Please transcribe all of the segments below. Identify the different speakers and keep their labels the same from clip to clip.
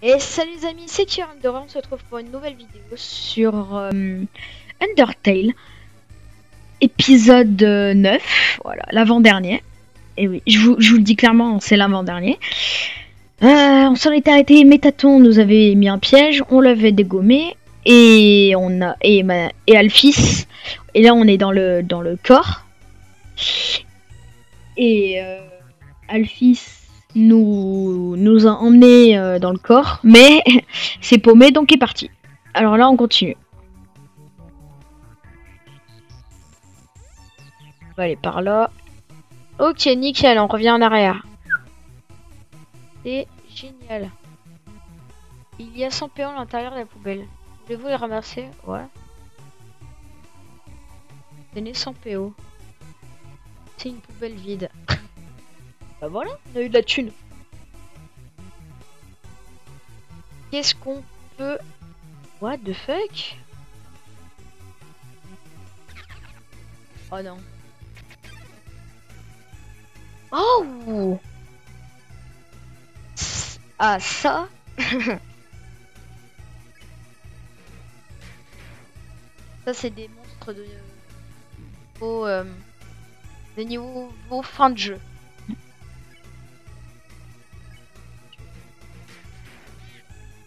Speaker 1: Et salut les amis, c'est Kirandora, on se retrouve pour une nouvelle vidéo sur Undertale, épisode 9, voilà, l'avant-dernier. Et oui, je vous le dis clairement, c'est l'avant-dernier. On s'en était arrêté, Métaton nous avait mis un piège, on l'avait dégommé, et Alphys, et là on est dans le corps, et Alphys nous a emmenés dans le corps, mais c'est paumé donc est parti. Alors là on continue. On va aller par là. Ok, nickel, on revient en arrière. C'est génial. Il y a 100 PO à l'intérieur de la poubelle. Voulez-vous les ramasser? Ouais. Tenez 100 PO. C'est une poubelle vide. Bah voilà, on a eu de la thune. Qu'est-ce qu'on peut... What the fuck? Oh non. Oh! Ah ça? Ça c'est des monstres de niveau fin de jeu.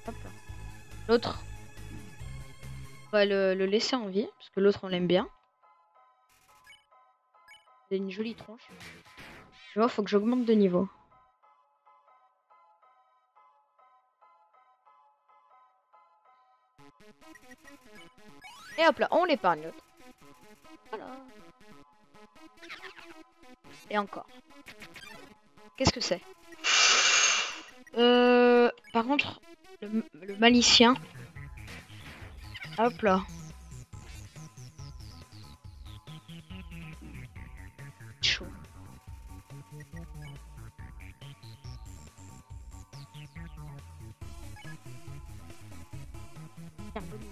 Speaker 1: Hop là. L'autre, on va le laisser en vie, parce que l'autre on l'aime bien. Il a une jolie tronche. Tu vois, faut que j'augmente de niveau. Et hop là, on l'épargne l'autre. Voilà. Et encore. Qu'est-ce que c'est? Par contre, le malicien. Hop là. Chaud. Tiens, bonne idée.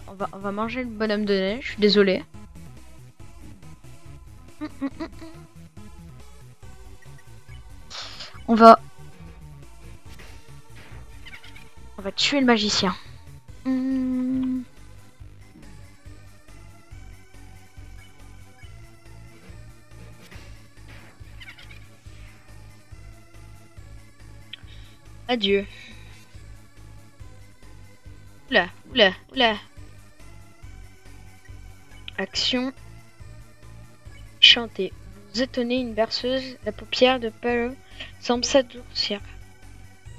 Speaker 1: On va manger le bonhomme de neige, je suis désolée. On va tuer le magicien. Adieu. Oula, oula, oula. Action. Chanter. Vous étonnez une berceuse, la paupière de Palo semble s'adoucir.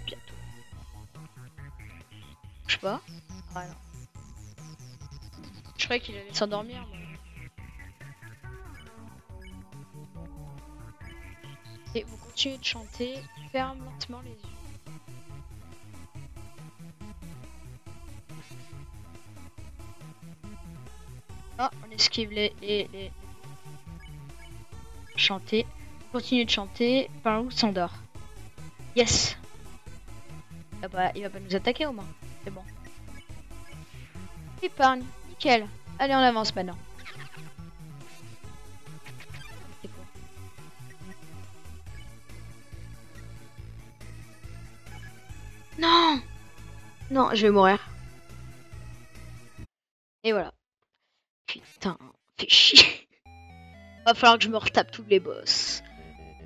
Speaker 1: Bientôt. Je sais pas. Ah non. Je croyais qu'il allait s'endormir. Et vous continuez de chanter. Ferme lentement les yeux. Ah, on esquive les... Chanter. Continue de chanter. Par où s'endort. Yes. Ah bah, il va pas nous attaquer au moins. C'est bon. Épargne. Nickel. Allez, on avance maintenant. C'est quoi? Non! Non, je vais mourir. Et voilà. Putain, fais chier. Va falloir que je me retape tous les boss.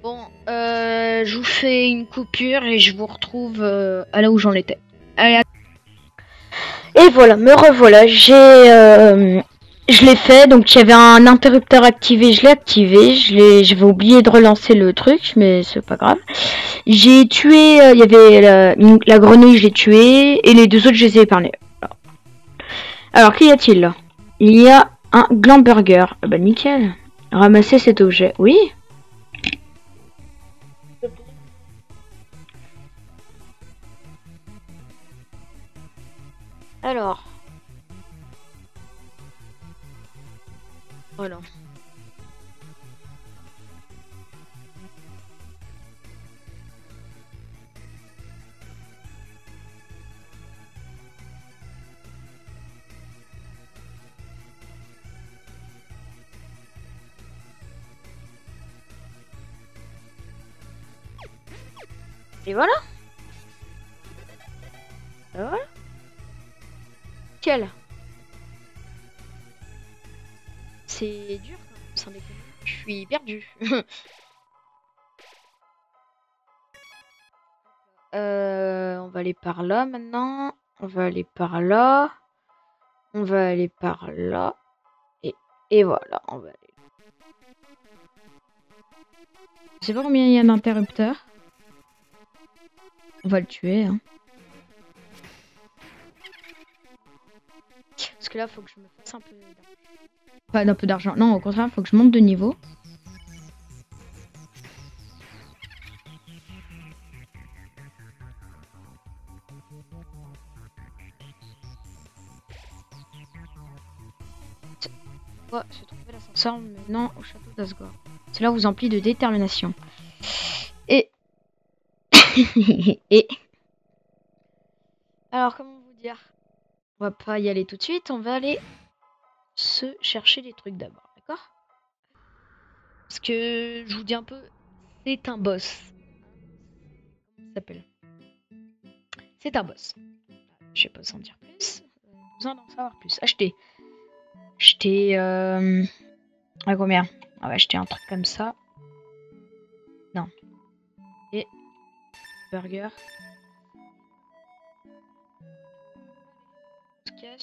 Speaker 1: Bon, je vous fais une coupure et je vous retrouve à là où j'en étais. Allez, et voilà, me revoilà. Je l'ai fait, donc il y avait un interrupteur activé, je l'ai activé. J'avais oublié de relancer le truc, mais c'est pas grave. J'ai tué, il y avait la grenouille, je l'ai tuée, et les deux autres, je les ai épargnés. Alors, qu'y a-t-il là? Il y a un Glamburger. Ah bah nickel. Ramasser cet objet. Oui. Alors. Voilà. Et voilà. Et voilà. Quel. C'est dur quand même, sans déconner. Je suis perdu. On va aller par là maintenant. On va aller par là. On va aller par là. Et voilà, on va aller. Je sais pas combien il y a d'interrupteurs. On va le tuer, hein. Parce que là, faut que je me fasse un peu d'argent. Pas d'un peu d'argent. Non, au contraire, faut que je monte de niveau. Ouais, j'ai trouvé l'ascenseur maintenant au château d'Asgore. Cela vous emplit de détermination. Et... Et... Alors, comment vous dire? On va pas y aller tout de suite, on va aller se chercher des trucs d'abord, d'accord? Parce que, je vous dis un peu, c'est un boss. Comment ça s'appelle? C'est un boss. Je vais pas vous en dire plus. Besoin d'en savoir plus. Acheter. Acheter... À combien? On va acheter un truc comme ça. Non. Et... burger.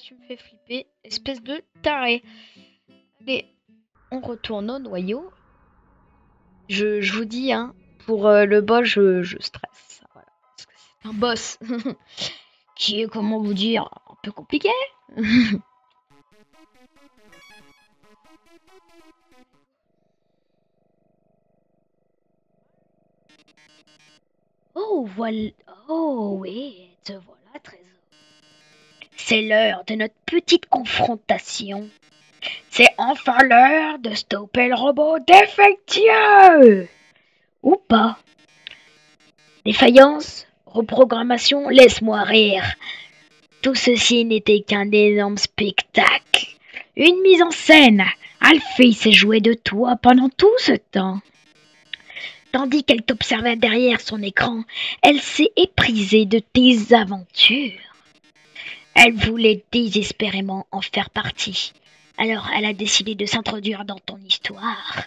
Speaker 1: Tu me fais flipper, espèce de taré. Allez, on retourne au noyau. Je vous dis, hein, pour le boss, je stresse. Voilà, parce que c'est un boss qui est, comment vous dire, un peu compliqué. Oh, voilà. Oh, oui, te voilà, trésor. C'est l'heure de notre petite confrontation. C'est enfin l'heure de stopper le robot défectueux. Ou pas. Défaillance, reprogrammation, laisse-moi rire. Tout ceci n'était qu'un énorme spectacle. Une mise en scène. Alfie s'est joué de toi pendant tout ce temps. Tandis qu'elle t'observait derrière son écran, elle s'est éprisée de tes aventures. Elle voulait désespérément en faire partie. Alors elle a décidé de s'introduire dans ton histoire.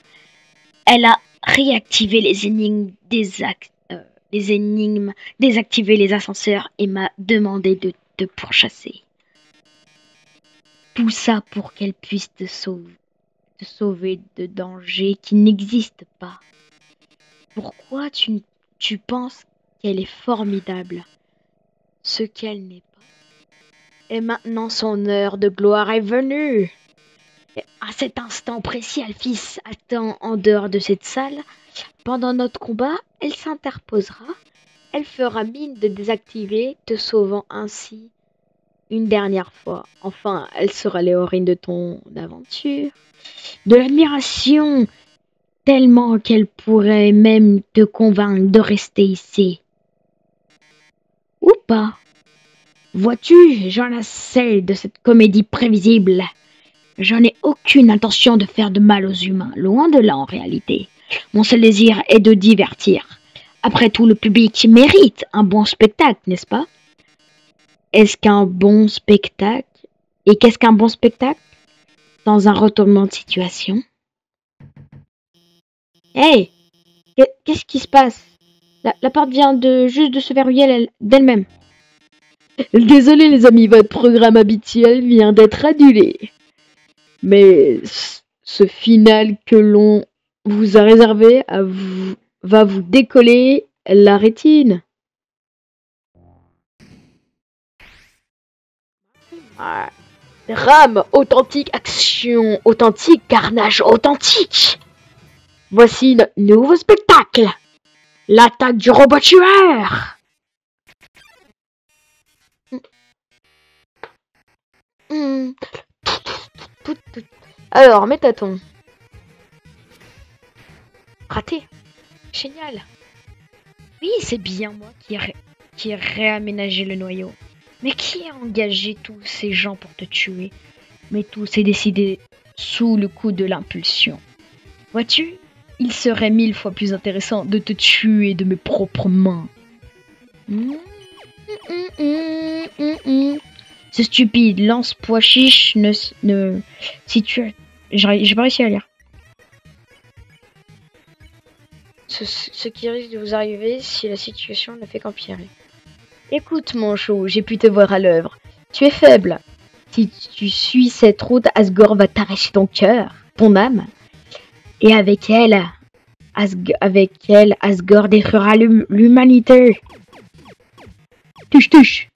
Speaker 1: Elle a réactivé les énigmes désactivé les ascenseurs et m'a demandé de te pourchasser. Tout ça pour qu'elle puisse te sauver de dangers qui n'existent pas. Pourquoi tu penses qu'elle est formidable, ce qu'elle n'est pas? Et maintenant son heure de gloire est venue. Et à cet instant précis, Alphys attend en dehors de cette salle. Pendant notre combat, elle s'interposera. Elle fera mine de désactiver, te sauvant ainsi une dernière fois. Enfin, elle sera l'héroïne de ton aventure. De l'admiration, tellement qu'elle pourrait même te convaincre de rester ici. Ou pas. Vois-tu, j'en assez de cette comédie prévisible. Je n'ai aucune intention de faire de mal aux humains, loin de là en réalité. Mon seul désir est de divertir. Après tout, le public mérite un bon spectacle, n'est-ce pas? Est-ce qu'un bon spectacle? Et qu'est-ce qu'un bon spectacle? Dans un retournement de situation. Hey! Qu'est-ce qui se passe? La porte vient juste de se verrouiller d'elle-même. Désolé les amis, votre programme habituel vient d'être annulé. Mais ce final que l'on vous a réservé va vous décoller la rétine. Rame authentique, action authentique, carnage authentique. Voici notre nouveau spectacle. L'attaque du robot tueur. Alors, métaton. Raté. Génial. Oui, c'est bien moi qui ai réaménagé le noyau. Mais qui a engagé tous ces gens pour te tuer? Mais tout s'est décidé sous le coup de l'impulsion. Vois-tu, il serait 1000 fois plus intéressant de te tuer de mes propres mains. C'est stupide, lance pois chiche si tu... J'ai pas réussi à lire. Ce qui risque de vous arriver si la situation ne fait qu'empirer. Écoute mon chou, j'ai pu te voir à l'œuvre. Tu es faible. Si tu suis cette route, Asgore va t'arracher ton cœur, ton âme. Et avec elle, Asgore détruira l'humanité. Touche, touche.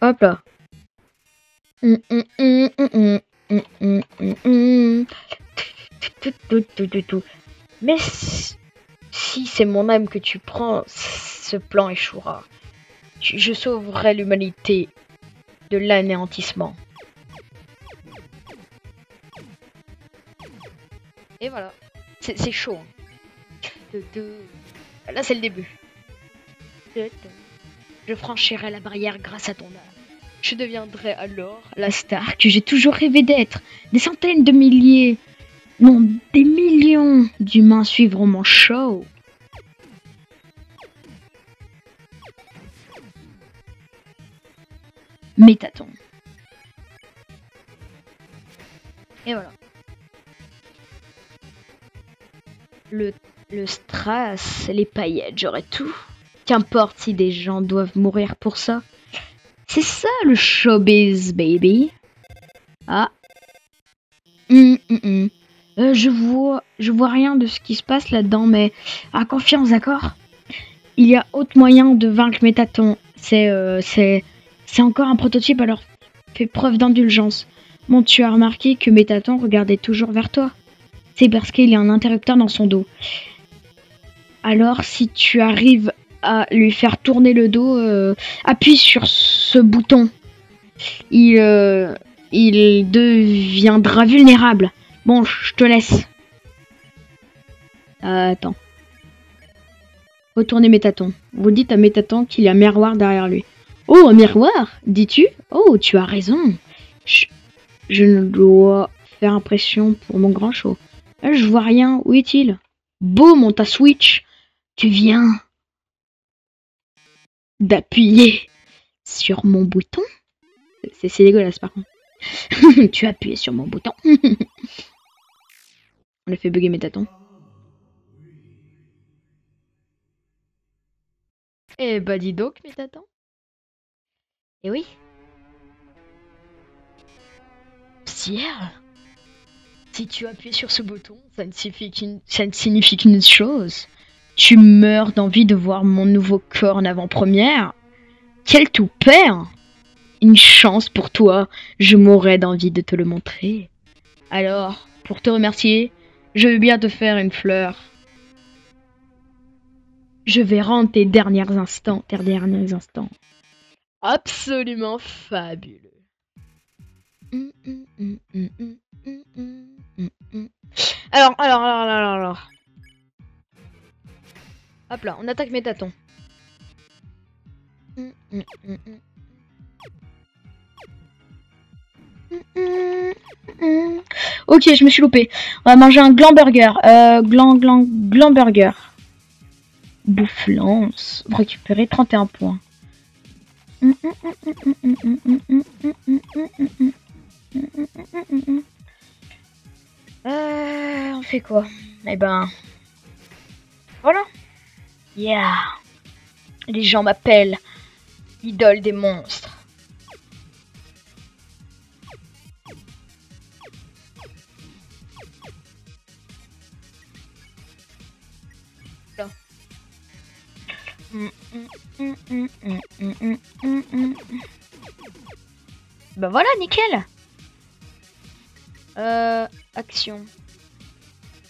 Speaker 1: Hop là. Mais si c'est mon âme que tu prends, ce plan échouera. Je sauverai l'humanité de l'anéantissement. Et voilà. C'est chaud. Là, c'est le début. Je franchirai la barrière grâce à ton âme. Je deviendrai alors la star que j'ai toujours rêvé d'être. Des centaines de milliers, non, des millions d'humains suivront mon show. Métaton. Et voilà. Le strass, les paillettes, j'aurais tout. Qu'importe si des gens doivent mourir pour ça. C'est ça le showbiz, baby. Ah. Je vois rien de ce qui se passe là-dedans, mais à confiance, d'accord? Il y a autre moyen de vaincre Métaton. C'est encore un prototype, alors fais preuve d'indulgence. Bon, tu as remarqué que Métaton regardait toujours vers toi. C'est parce qu'il y a un interrupteur dans son dos. Alors, si tu arrives à lui faire tourner le dos, appuie sur ce bouton. Il deviendra vulnérable. Bon, je te laisse. Attends. Retournez Métaton. Vous dites à Métaton qu'il y a un miroir derrière lui. Oh, un miroir, dis-tu? Oh, tu as raison. Je ne dois faire impression pour mon grand show. Je vois rien. Où est-il? Boum, on t'a switch. Tu viens d'appuyer sur mon bouton. C'est dégueulasse par contre. Tu as appuyé sur mon bouton. On a fait bugger Métaton. Eh bah dis donc Métaton. Eh oui. Pierre, si tu appuies sur ce bouton, ça ne signifie qu'une chose. Tu meurs d'envie de voir mon nouveau corps en avant-première. Quel toupet! Une chance pour toi, je mourrais d'envie de te le montrer. Alors, pour te remercier, je veux bien te faire une fleur. Je vais rendre tes derniers instants absolument fabuleux. Alors. Hop là, on attaque Métaton. Ok, je me suis loupé. On va manger un gland burger. Gland burger. Boufflance. Récupérer 31 points. On fait quoi? Eh ben... Voilà. Yeah. Les gens m'appellent l'idole des monstres. Bah voilà, nickel. Action.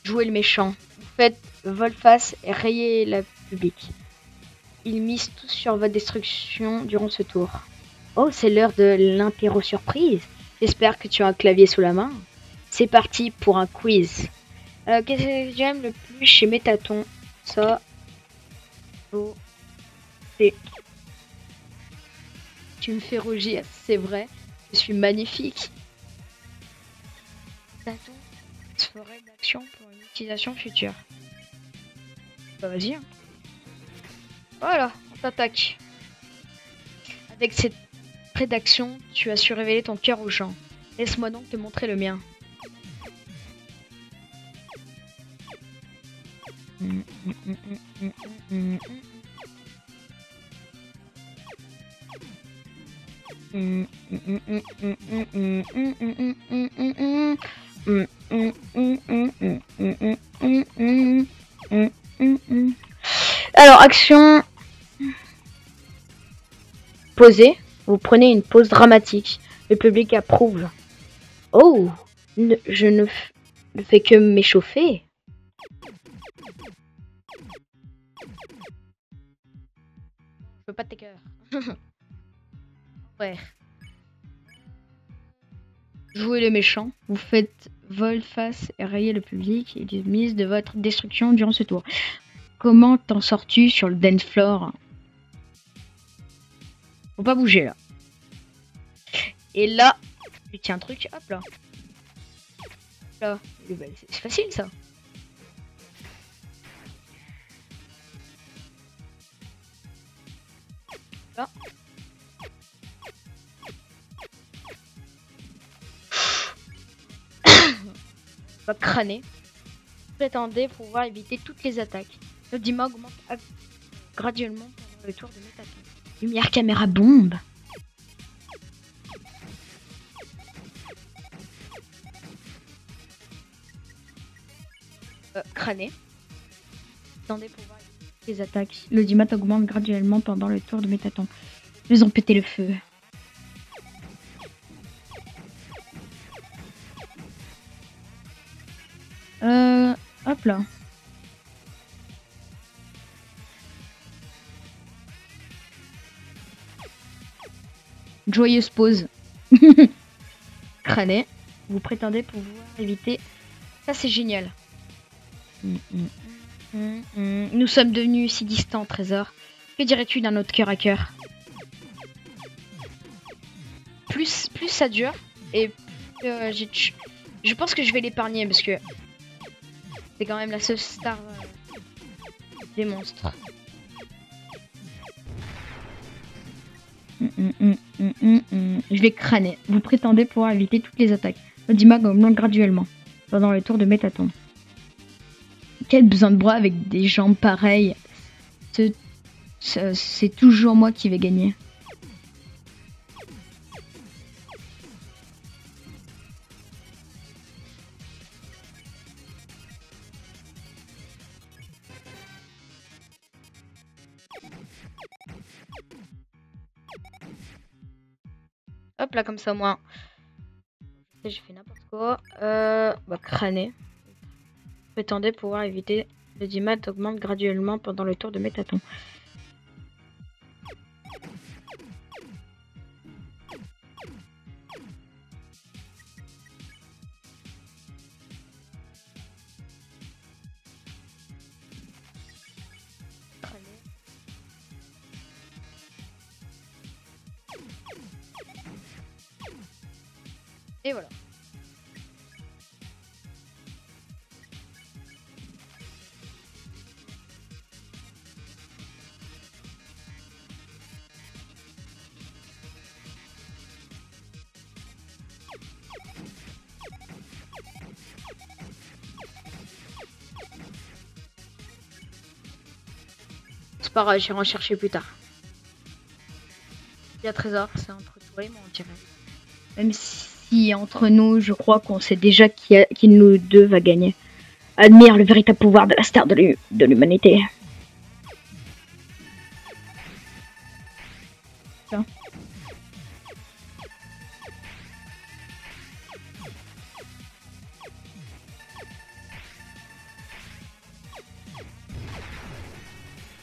Speaker 1: Jouer le méchant. Vous faites volte-face et rayez la public. Ils misent tous sur votre destruction durant ce tour. Oh, c'est l'heure de l'interro surprise. J'espère que tu as un clavier sous la main. C'est parti pour un quiz. Qu'est-ce que j'aime le plus chez Métaton? Ça. Oh. C'est... Tu me fais rougir, c'est vrai. Je suis magnifique. Métaton ferait une action pour une utilisation future. Bah vas-y. Hein. Voilà, on t'attaque. Avec cette rédaction, tu as su révéler ton cœur aux gens. Laisse-moi donc te montrer le mien. Alors, action. Posez. Vous prenez une pause dramatique. Le public approuve. Oh, je ne fais que m'échauffer. Je veux pas de tes cœurs. Ouais. Jouez les méchants. Vous faites volte-face et rayez le public et les mise de votre destruction durant ce tour. Comment t'en sors-tu sur le dance floor? Faut pas bouger là. Et là, tu tiens un truc, hop là. Là, c'est facile ça. Là. Va crâner. Prétendez pouvoir éviter toutes les attaques. Le Dima augmente graduellement pendant le tour de métaton. Lumière, caméra, bombe. Crâner. Prétendez pouvoir éviter toutes les attaques. Le Dima augmente graduellement pendant le tour de métaton. Ils ont pété le feu. Hop là. Joyeuse pause. Crâner. Vous prétendez pouvoir éviter. Ça c'est génial. Nous sommes devenus si distants, Trésor. Que dirais-tu d'un autre cœur à cœur? Plus ça dure et je pense que je vais l'épargner parce que c'est quand même la seule star des monstres. Je vais crâner. Vous prétendez pouvoir éviter toutes les attaques. L'Odimag augmente graduellement pendant le tour de métaton. Quel besoin de bras avec des jambes pareilles. C'est toujours moi qui vais gagner. Hop là, comme ça, moi. J'ai fait n'importe quoi. Bah, crâner. Prétendez pouvoir éviter le Dimat augmente graduellement pendant le tour de métaton. Et voilà. C'est pas grave, j'irai en chercher plus tard. Il y a Trésor, c'est entre toi et moi, on dirait. Même si entre nous, je crois qu'on sait déjà qui nous deux va gagner. Admire le véritable pouvoir de la star de l'humanité.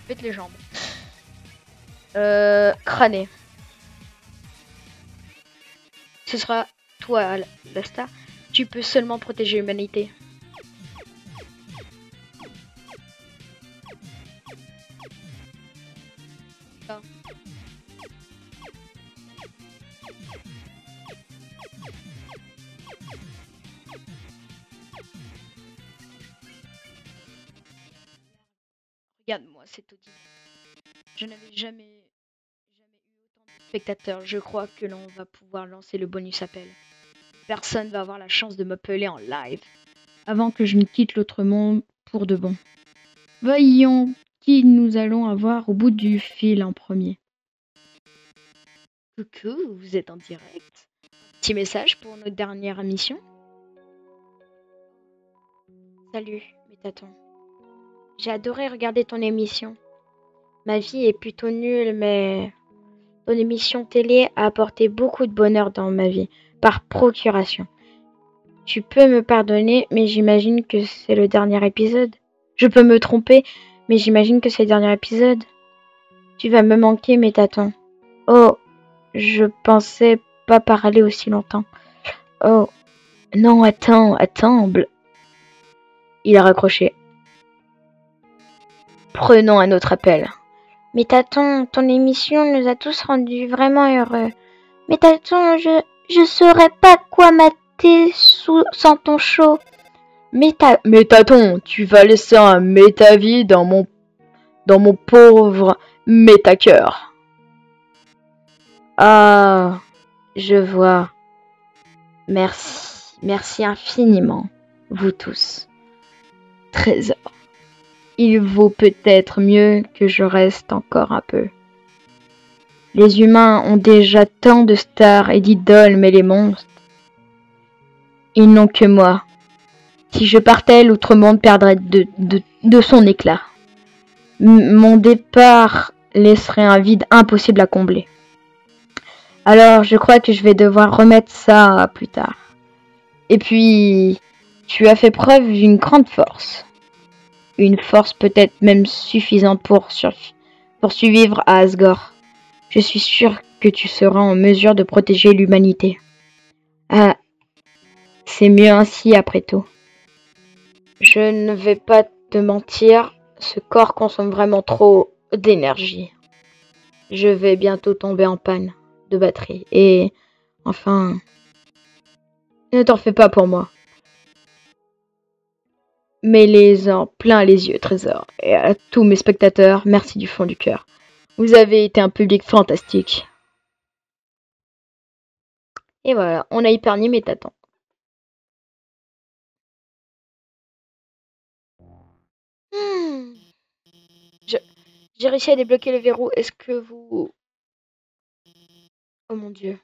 Speaker 1: Pète les jambes. Crâner. Ce sera toi, la star. Tu peux seulement protéger l'humanité. Ah. Regarde-moi, c'est Odile. Je n'avais jamais eu autant de spectateurs, je crois que l'on va pouvoir lancer le bonus appel. Personne va avoir la chance de m'appeler en live avant que je ne quitte l'autre monde pour de bon. Voyons qui nous allons avoir au bout du fil en premier. Coucou, vous êtes en direct. Petit message pour notre dernière émission. Salut, Métaton. J'ai adoré regarder ton émission. Ma vie est plutôt nulle, mais ton émission télé a apporté beaucoup de bonheur dans ma vie, par procuration. Tu peux me pardonner, mais j'imagine que c'est le dernier épisode. Je peux me tromper, mais j'imagine que c'est le dernier épisode. Tu vas me manquer, Métaton. Oh, je pensais pas parler aussi longtemps. Oh, non, attends. Il a raccroché. Prenons un autre appel. Métaton, ton émission nous a tous rendus vraiment heureux. Métaton, je saurais pas quoi mater sans ton show. Métaton, tu vas laisser un métavis dans mon pauvre métacœur. Ah, je vois. Merci infiniment, vous tous. Trésor. Il vaut peut-être mieux que je reste encore un peu. Les humains ont déjà tant de stars et d'idoles, mais les monstres, ils n'ont que moi. Si je partais, l'outre-monde perdrait de son éclat. Mon départ laisserait un vide impossible à combler. Alors, je crois que je vais devoir remettre ça plus tard. Et puis, tu as fait preuve d'une grande force. Une force peut-être même suffisante pour survivre à Asgore. Je suis sûr que tu seras en mesure de protéger l'humanité. Ah, c'est mieux ainsi après tout. Je ne vais pas te mentir, ce corps consomme vraiment trop d'énergie. Je vais bientôt tomber en panne de batterie. Et enfin, ne t'en fais pas pour moi. Mets-les-en plein les yeux, Trésor. Et à tous mes spectateurs, merci du fond du cœur. Vous avez été un public fantastique. Et voilà, on a épargné Métaton. J'ai réussi à débloquer le verrou. Est-ce que vous... Oh mon dieu.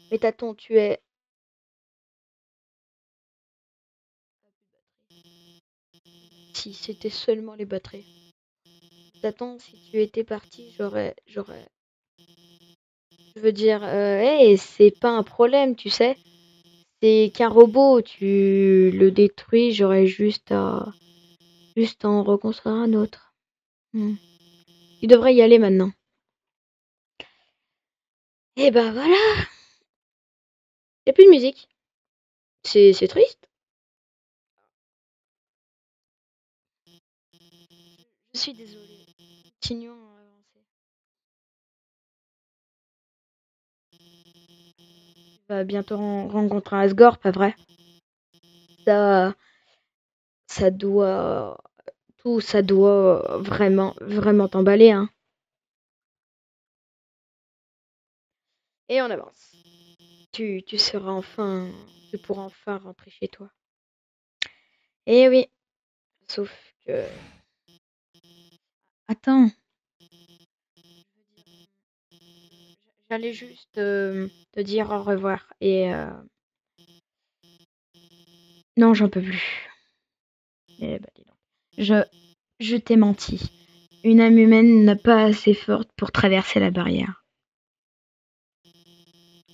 Speaker 1: Métaton, tu es... Si c'était seulement les batteries. Métaton, si tu étais parti, j'aurais... Je veux dire, hey, c'est pas un problème, tu sais. C'est qu'un robot, tu le détruis, j'aurais juste à en reconstruire un autre. Tu devrais y aller maintenant. Et ben voilà. Y a plus de musique. C'est triste. Je suis désolée. Continuons à avancer. Tu vas bientôt rencontrer Asgore, pas vrai? Ça, ça doit, ça doit vraiment t'emballer, hein. Et on avance. Tu pourras enfin rentrer chez toi. Eh oui, sauf que... Attends, j'allais juste te dire au revoir et... Non, j'en peux plus. Eh ben, dis donc. Je t'ai menti. Une âme humaine n'est pas assez forte pour traverser la barrière.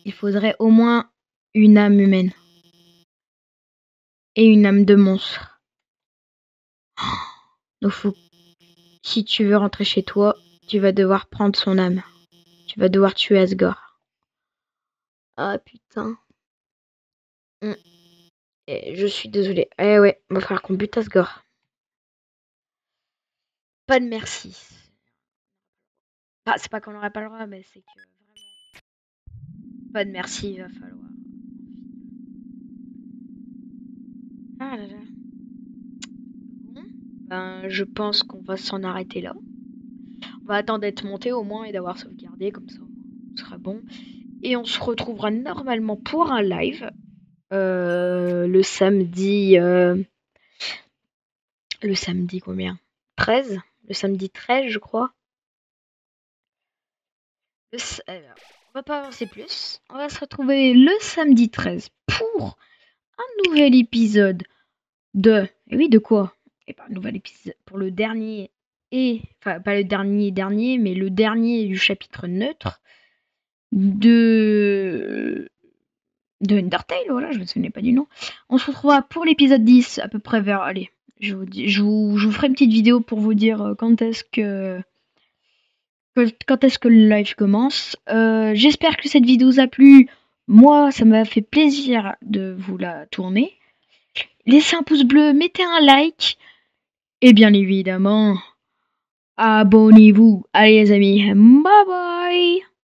Speaker 1: Il faudrait au moins une âme humaine. Et une âme de monstre. Donc si tu veux rentrer chez toi, tu vas devoir prendre son âme. Tu vas devoir tuer Asgore. Ah putain. Et je suis désolée. Eh ouais, va falloir qu'on bute Asgore. Pas de merci. Ah, c'est pas qu'on n'aurait pas le droit, mais c'est que vraiment. Pas de merci, il va falloir. Ah là là. Bon, ben je pense qu'on va s'en arrêter là. On va attendre d'être monté au moins et d'avoir sauvegardé, comme ça ce sera bon. Et on se retrouvera normalement pour un live le samedi. Le samedi combien 13. Le samedi 13, je crois. Alors, on va pas avancer plus. On va se retrouver le samedi 13 pour un nouvel épisode de... Et oui, de quoi? Et pas un nouvel épisode pour le dernier enfin pas le dernier, mais le dernier du chapitre neutre de Undertale, voilà, je me souvenais pas du nom. On se retrouvera pour l'épisode 10 à peu près vers... Allez, je vous ferai une petite vidéo pour vous dire quand est-ce que le live commence. J'espère que cette vidéo vous a plu. Moi, ça m'a fait plaisir de vous la tourner. Laissez un pouce bleu, mettez un like. Et bien évidemment, abonnez-vous. Allez les amis, bye bye.